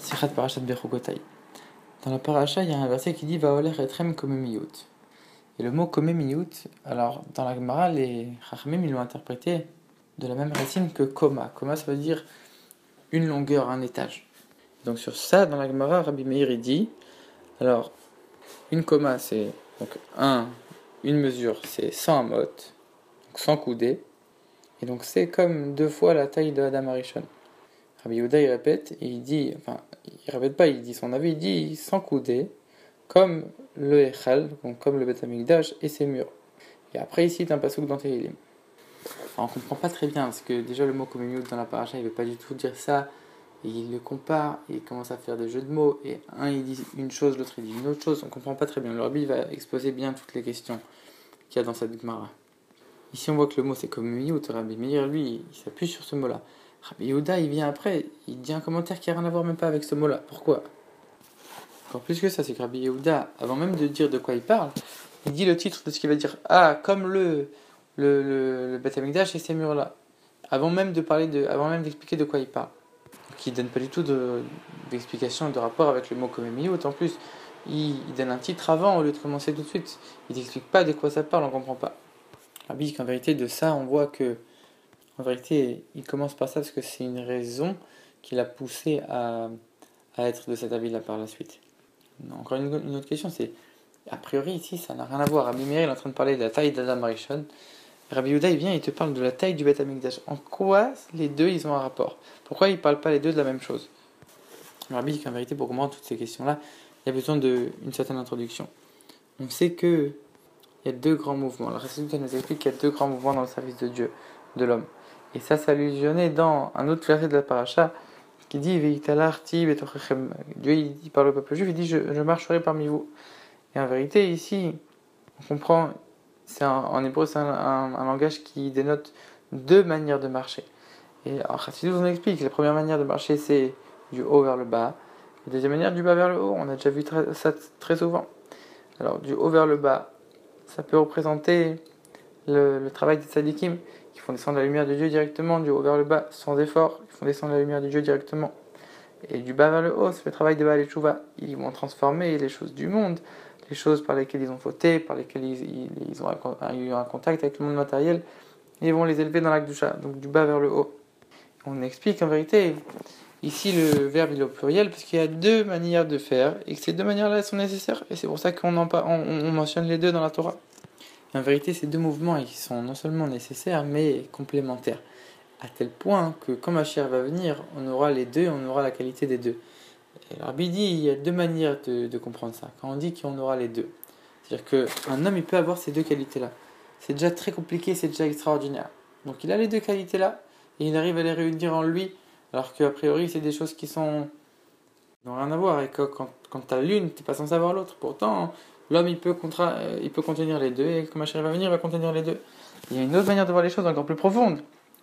Sichat Parashat Bechukotai. Dans la paracha, il y a un verset qui dit Vaoler etrem komemiyut. Et le mot komemiyut, alors dans la Gemara, les Chachamim ils l'ont interprété de la même racine que koma. Koma, ça veut dire une longueur, un étage. Donc sur ça, dans la Gemara, Rabbi Meir il dit alors, une koma c'est donc une mesure, c'est 100 amot, donc 100 coudées, et donc c'est comme 2 fois la taille de Adam Arishon. Rabbi Yehuda il répète, et il dit, enfin, il répète pas, il dit son avis, il dit 100 coudées, comme le Echal, donc comme le Beth Amikdash et ses murs. Et après, ici, il y a un passouk dans Tehillim. Alors, on comprend pas très bien, parce que déjà le mot komemiyut dans la paracha, il veut pas du tout dire ça, et il le compare, et il commence à faire des jeux de mots, et un il dit une chose, l'autre il dit une autre chose, on comprend pas très bien. Le Rabbi va exposer bien toutes les questions qu'il y a dans cette Gemara. Ici, on voit que le mot c'est komemiyut, Rabbi Meir, lui, il s'appuie sur ce mot-là. Rabbi Yehuda, il vient après, il dit un commentaire qui n'a rien à voir même pas avec ce mot-là. Pourquoi ? Encore plus que ça, c'est que Rabbi Yehuda, avant même de dire de quoi il parle, il dit le titre de ce qu'il va dire. Ah, comme le Beth Amikdash et ces murs-là. Avant même d'expliquer de quoi il parle. Donc il donne pas du tout d'explication, de rapport avec le mot komemiyut. En plus, il donne un titre avant au lieu de commencer tout de suite. Il n'explique pas de quoi ça parle, on comprend pas. Rabbi dit qu'en vérité, de ça, on voit que en vérité, il commence par ça parce que c'est une raison qui l'a poussé à être de cet avis-là par la suite. Encore une autre question, c'est a priori ici ça n'a rien à voir. Rabbi Meir est en train de parler de la taille d'Adam Arishon. Rabbi Yehuda il vient et il te parle de la taille du Beth Amikdash. En quoi les deux ils ont un rapport ? Pourquoi ils ne parlent pas les deux de la même chose ? Rabbi dit qu'en vérité pour comprendre toutes ces questions-là, il y a besoin d'une certaine introduction. On sait que il y a 2 grands mouvements. La Chassidut nous explique qu'il y a 2 grands mouvements dans le service de Dieu, de l'homme. Et ça s'allusionnait dans un autre verset de la paracha qui dit Dieu il parle au peuple juif, il dit je marcherai parmi vous. Et en vérité ici on comprend, en hébreu c'est un langage qui dénote 2 manières de marcher. Et alors Chassidut nous explique la première manière de marcher c'est du haut vers le bas, la deuxième manière du bas vers le haut. On a déjà vu ça très souvent. Alors du haut vers le bas, ça peut représenter le travail des tzadikim qui font descendre la lumière de Dieu directement du haut vers le bas sans effort, ils font descendre la lumière de Dieu directement. Et du bas vers le haut, c'est le travail des Baal et Tchouva. Ils vont transformer les choses du monde, les choses par lesquelles ils ont fauté, par lesquelles ils ont eu un contact avec le monde matériel, et ils vont les élever dans la Kedusha, donc du bas vers le haut. On explique en vérité, ici le verbe il est au pluriel, parce qu'il y a 2 manières de faire, et que ces 2 manières-là sont nécessaires, et c'est pour ça qu'on mentionne les 2 dans la Torah. En vérité, ces 2 mouvements ils sont non seulement nécessaires, mais complémentaires. À tel point que quand Mashiach va venir, on aura les 2, on aura la qualité des 2. Et le Rabbi dit, il y a 2 manières de comprendre ça. Quand on dit qu'on aura les 2, c'est-à-dire qu'un homme, il peut avoir ces 2 qualités-là. C'est déjà très compliqué, c'est déjà extraordinaire. Donc il a les 2 qualités-là, et il arrive à les réunir en lui, alors qu'a priori, c'est des choses qui n'ont rien à voir. Et que quand tu as l'une, tu n'es pas censé avoir l'autre. Pourtant, l'homme, il peut contenir les 2, et quand Mashiach va venir, il va contenir les 2. Il y a une autre manière de voir les choses encore plus profonde.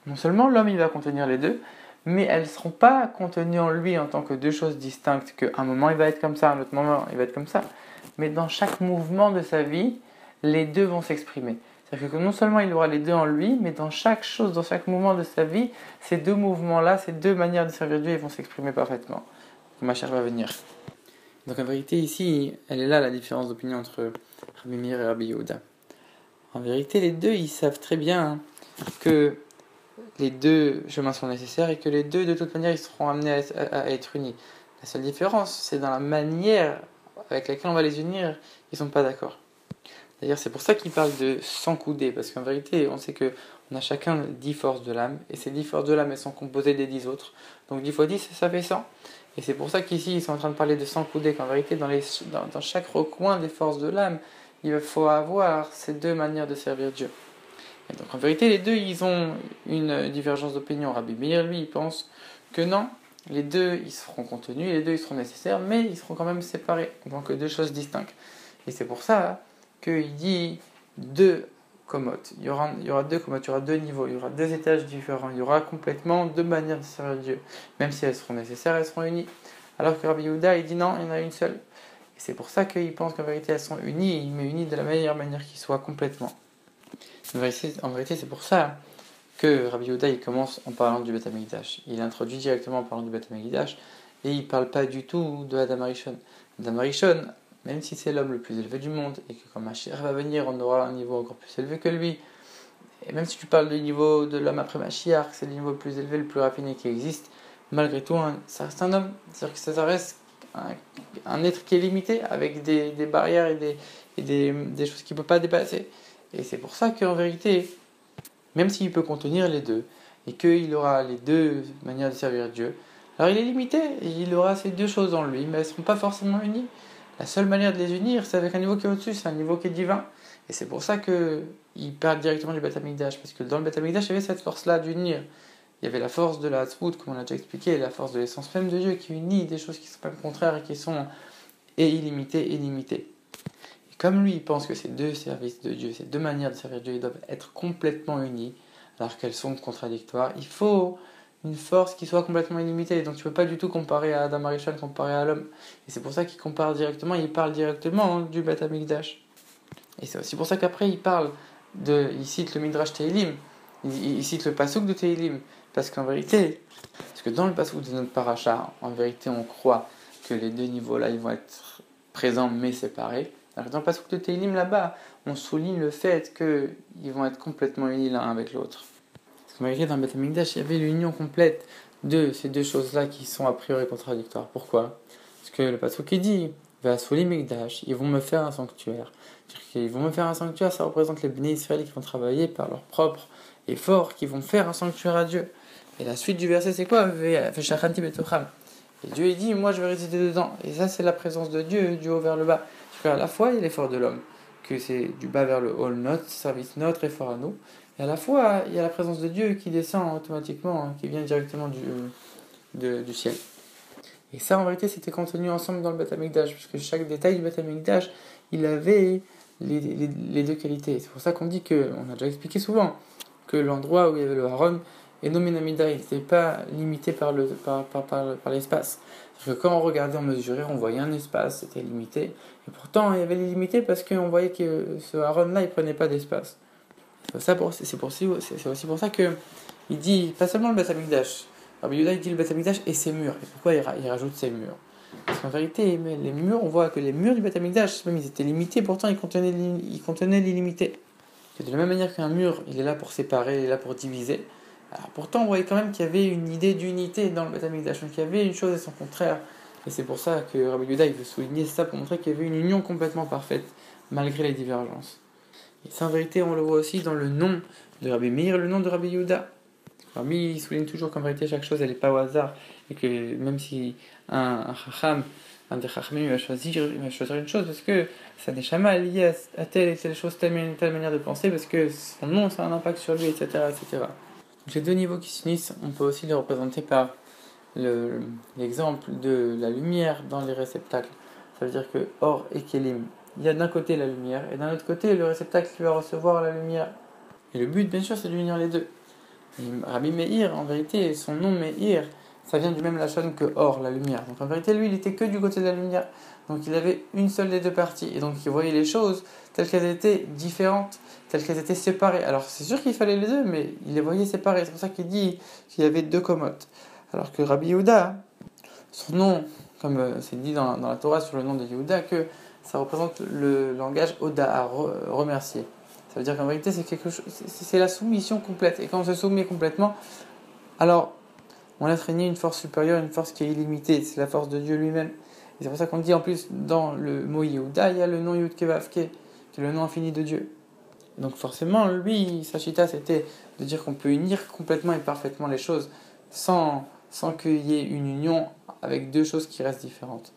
Non seulement l'homme il va contenir les 2, mais elles ne seront pas contenues en lui en tant que 2 choses distinctes, qu'à un moment il va être comme ça, à un autre moment il va être comme ça. Mais dans chaque mouvement de sa vie, les 2 vont s'exprimer. C'est-à-dire que non seulement il aura les 2 en lui, mais dans chaque chose, dans chaque mouvement de sa vie, ces 2 mouvements-là, ces 2 manières de servir Dieu, ils vont s'exprimer parfaitement. Mashiach va venir. Donc en vérité ici, elle est là la différence d'opinion entre Rabbi Meir et Rabbi Yehuda. En vérité, les 2 ils savent très bien que les 2 chemins sont nécessaires et que les 2 de toute manière ils seront amenés à être unis. La seule différence c'est dans la manière avec laquelle on va les unir, ils sont pas d'accord. D'ailleurs c'est pour ça qu'ils parlent de 100 coudées, parce qu'en vérité on sait que on a chacun 10 forces de l'âme, et ces 10 forces de l'âme elles sont composées des 10 autres, donc 10 fois 10 ça fait 100. Et c'est pour ça qu'ici ils sont en train de parler de 100 coudées, qu'en vérité dans chaque recoin des forces de l'âme il faut avoir ces 2 manières de servir Dieu. Et donc en vérité, les 2, ils ont une divergence d'opinion. Rabbi Meir, lui, il pense que non, les 2, ils seront contenus, les 2, ils seront nécessaires, mais ils seront quand même séparés, donc 2 choses distinctes. Et c'est pour ça qu'il dit 2 commotes. Il y aura 2 commotes, il y aura 2 niveaux, il y aura 2 étages différents, il y aura complètement 2 manières de servir Dieu. Même si elles seront nécessaires, elles seront unies. Alors que Rabbi Yehuda, il dit non, il y en a une seule. Et c'est pour ça qu'il pense qu'en vérité, elles sont unies, mais unies de la meilleure manière qui soit complètement. En vérité, c'est pour ça que Rabbi Yehuda il commence en parlant du Beth Amikdash. Il introduit directement en parlant du Beth Amikdash, et il ne parle pas du tout de Adam Arishon. Adam Arishon, même si c'est l'homme le plus élevé du monde, et que quand Mashiach va venir, on aura un niveau encore plus élevé que lui, et même si tu parles du niveau de l'homme après Mashiach, c'est le niveau le plus élevé, le plus raffiné qui existe, malgré tout, ça reste un homme. C'est-à-dire que ça reste un être qui est limité, avec des barrières et des choses qu'il ne peut pas dépasser. Et c'est pour ça qu'en vérité, même s'il peut contenir les deux, et qu'il aura les deux manières de servir Dieu, alors il est limité, et il aura ces deux choses en lui, mais elles ne seront pas forcément unies. La seule manière de les unir, c'est avec un niveau qui est au-dessus, c'est un niveau qui est divin. Et c'est pour ça qu'il parle directement du Beth Amikdash, parce que dans le Beth Amikdash, il y avait cette force-là d'unir. Il y avait la force de la Tzvut, comme on a déjà expliqué, la force de l'essence même de Dieu, qui unit des choses qui ne sont pas contraires et qui sont illimitées et limitées. Et comme lui, il pense que ces deux services de Dieu, ces deux manières de servir Dieu, ils doivent être complètement unis, alors qu'elles sont contradictoires, il faut une force qui soit complètement illimitée. Donc tu ne peux pas du tout comparer à Adam Arishon, comparer à l'homme. Et c'est pour ça qu'il compare directement, il parle directement du Beth Amikdash. Et c'est aussi pour ça qu'après il cite le Midrash Tehillim, il cite le Pasuk de Tehillim, parce qu'en vérité, parce que dans le Pasuk de notre paracha, en vérité on croit que les deux niveaux-là ils vont être présents mais séparés. Alors dans le Pasuk de Tehillim là-bas, on souligne le fait qu'ils vont être complètement unis l'un avec l'autre. Parce qu'en vérité dans le Beth Amikdash, il y avait l'union complète de ces deux choses-là qui sont a priori contradictoires. Pourquoi ? Parce que le Pasuk il dit Vasuli Mikdash, ils vont me faire un sanctuaire. Ils vont me faire un sanctuaire, ça représente les Bnei Israël qui vont travailler par leur propre effort, qui vont faire un sanctuaire à Dieu. Et la suite du verset, c'est quoi ? Et Dieu il dit, moi je vais résider dedans. Et ça, c'est la présence de Dieu, du haut vers le bas. Parce qu'à la fois, il y a l'effort de l'homme, que c'est du bas vers le haut, notre service, notre effort à nous. Et à la fois, il y a la présence de Dieu qui descend automatiquement, qui vient directement du ciel. Et ça, en vérité, c'était contenu ensemble dans le Beth Amikdash, parce que chaque détail du Beth Amikdash, il avait les deux qualités. C'est pour ça qu'on dit on a déjà expliqué souvent, que l'endroit où il y avait le Haron, et Nomenamida, il n'était pas limité par l'espace. C'est-à-dire que quand on regardait, on mesurait, on voyait un espace, c'était limité. Et pourtant, il y avait les limités parce qu'on voyait que ce Haron-là, il ne prenait pas d'espace. C'est aussi pour ça qu'il dit, pas seulement le Beth Amikdash, Rabbi Yehuda il dit le Beth Amikdash et ses murs. Et pourquoi il rajoute ses murs ? Parce qu'en vérité, les murs, on voit que les murs du Beth Amikdash, même ils étaient limités, pourtant ils contenaient l'illimité. Et de la même manière qu'un mur, il est là pour séparer, il est là pour diviser. Alors pourtant, on voyait quand même qu'il y avait une idée d'unité dans le Beth Amikdash, donc il y avait une chose et son contraire. Et c'est pour ça que Rabbi Yehuda il veut souligner ça pour montrer qu'il y avait une union complètement parfaite, malgré les divergences. Et ça, en vérité, on le voit aussi dans le nom de Rabbi Meir, le nom de Rabbi Yehuda. Rabbi il souligne toujours qu'en vérité, chaque chose, elle n'est pas au hasard. Et que même si un chacham, un des chachamim, il va choisir une chose, parce que ça n'est jamais lié à telle et telle chose, telle manière de penser, parce que son nom, ça a un impact sur lui, etc. etc. Donc les deux niveaux qui s'unissent, on peut aussi les représenter par l'exemple de la lumière dans les réceptacles. Ça veut dire que Or et Kélim, il y a d'un côté la lumière, et d'un autre côté le réceptacle qui va recevoir la lumière. Et le but, bien sûr, c'est d'unir les deux. Et Rabbi Meir, en vérité, son nom Meir, ça vient du même lachon que Or, la lumière. Donc en vérité, lui, il était que du côté de la lumière. Donc il avait une seule des deux parties. Et donc il voyait les choses telles qu'elles étaient différentes, telles qu'elles étaient séparées. Alors c'est sûr qu'il fallait les deux, mais il les voyait séparées. C'est pour ça qu'il dit qu'il y avait deux commotes. Alors que Rabbi Yehuda, son nom, comme c'est dit dans la Torah sur le nom de Yehuda, que ça représente le langage Oda, à remercier. Ça veut dire qu'en vérité, c'est la soumission complète. Et quand on se soumet complètement, alors on laisse régner une force supérieure, une force qui est illimitée. C'est la force de Dieu lui-même. Et c'est pour ça qu'on dit en plus, dans le mot Yehuda, il y a le nom Yud Kevavke, qui est le nom infini de Dieu. Donc forcément, lui, sa chita, c'était de dire qu'on peut unir complètement et parfaitement les choses sans qu'il y ait une union avec deux choses qui restent différentes.